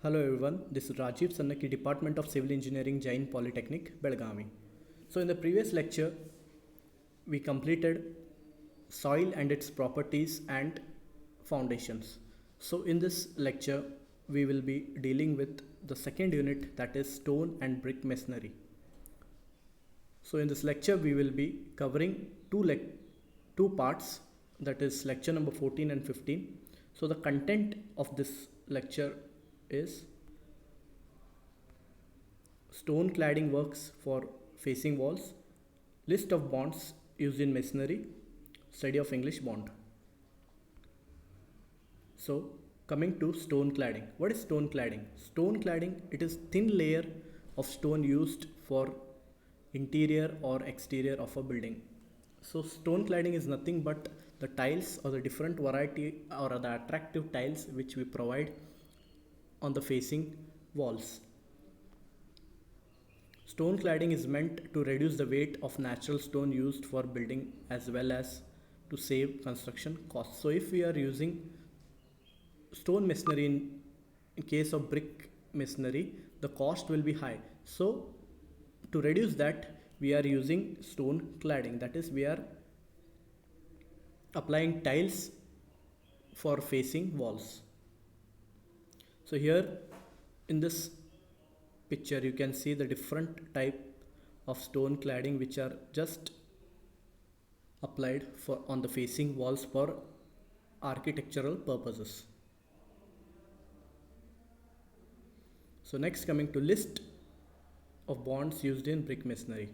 Hello everyone, this is Rajiv Sannaki, Department of Civil Engineering, Jain Polytechnic, Belgavi. So in the previous lecture, we completed soil and its properties and foundations. So in this lecture, we will be dealing with the second unit, that is stone and brick masonry. So in this lecture, we will be covering two parts, that is lecture number 14 and 15. So the content of this lecture is stone cladding works for facing walls, list of bonds used in masonry, study of English bond. So coming to stone cladding. What is stone cladding? Stone cladding, it is thin layer of stone used for interior or exterior of a building. So stone cladding is nothing but the tiles or the different variety or the attractive tiles which we provide on the facing walls. Stone cladding is meant to reduce the weight of natural stone used for building as well as to save construction costs. So if we are using stone masonry in case of brick masonry, the cost will be high. So to reduce that, we are using stone cladding, that is we are applying tiles for facing walls. So here in this picture you can see the different type of stone cladding which are just applied for on the facing walls for architectural purposes. So next, coming to list of bonds used in brick masonry.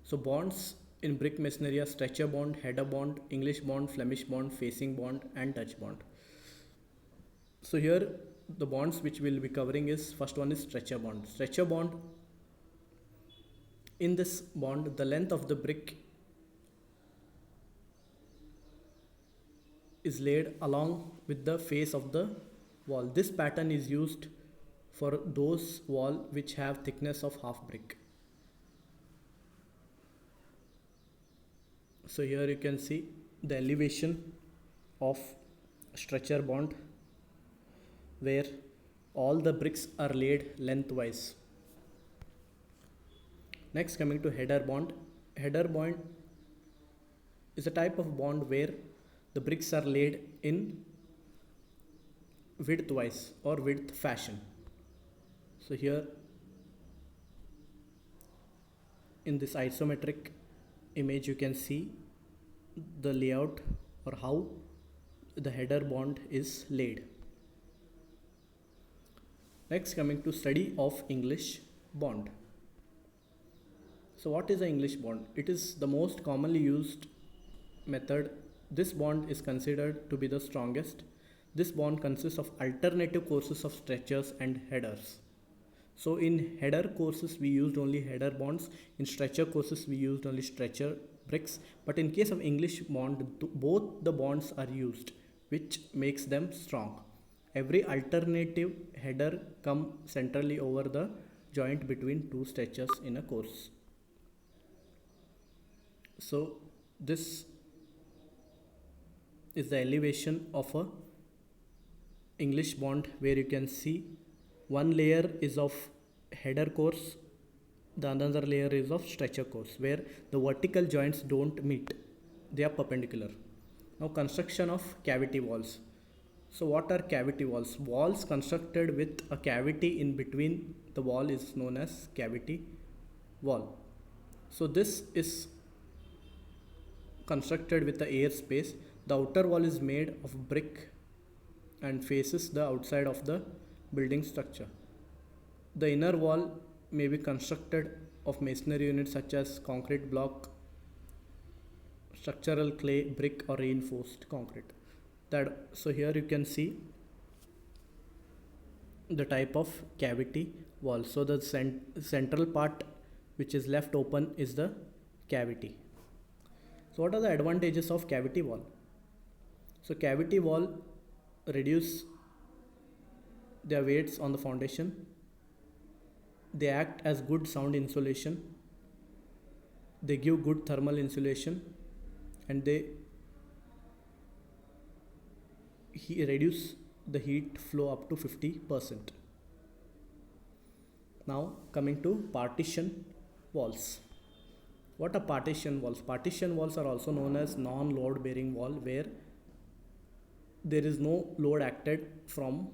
So bonds in brick masonry are stretcher bond, header bond, English bond, Flemish bond, facing bond and Dutch bond. So here the bonds which we will be covering is, first one is stretcher bond. Stretcher bond, in this bond the length of the brick is laid along with the face of the wall. This pattern is used for those wall which have thickness of half brick. So here you can see the elevation of stretcher bond where all the bricks are laid lengthwise. Next, coming to header bond. Header bond is a type of bond where the bricks are laid in widthwise or width fashion. So here in this isometric image you can see the layout or how the header bond is laid. Next, coming to study of English bond. So what is the English bond? It is the most commonly used method. This bond is considered to be the strongest. This bond consists of alternative courses of stretchers and headers. So in header courses we used only header bonds, in stretcher courses we used only stretcher bricks, but in case of English bond both the bonds are used, which makes them strong. Every alternative header come centrally over the joint between two stretchers in a course. So this is the elevation of a English bond where you can see one layer is of header course, the another layer is of stretcher course, where the vertical joints don't meet, they are perpendicular. Now construction of cavity walls. So what are cavity walls? Walls constructed with a cavity in between the wall is known as cavity wall. So this is constructed with the air space. The outer wall is made of brick and faces the outside of the building structure. The inner wall may be constructed of masonry units such as concrete block, structural clay, brick or reinforced concrete. So here you can see the type of cavity wall. So the central part which is left open is the cavity. So what are the advantages of cavity wall? So cavity wall reduce their weights on the foundation. They act as good sound insulation. They give good thermal insulation and they reduce the heat flow up to 50%. Now coming to partition walls. What are partition walls? Partition walls are also known as non-load bearing wall, where there is no load acted from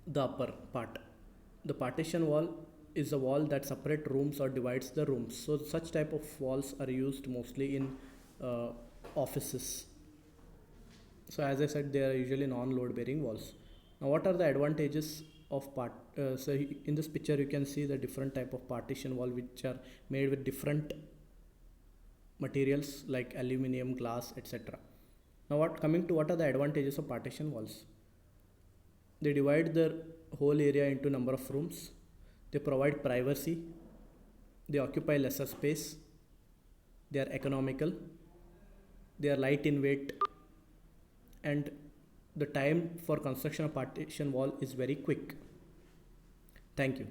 the upper part. The partition wall is a wall that separates rooms or divides the rooms. So such type of walls are used mostly in offices. So as I said, they are usually non-load bearing walls. Now what are the advantages of so in this picture you can see the different type of partition wall which are made with different materials like aluminum, glass, etc. Now what are the advantages of partition walls? They divide the whole area into number of rooms. They provide privacy. They occupy lesser space. They are economical. They are light in weight. And the time for construction of partition wall is very quick. Thank you.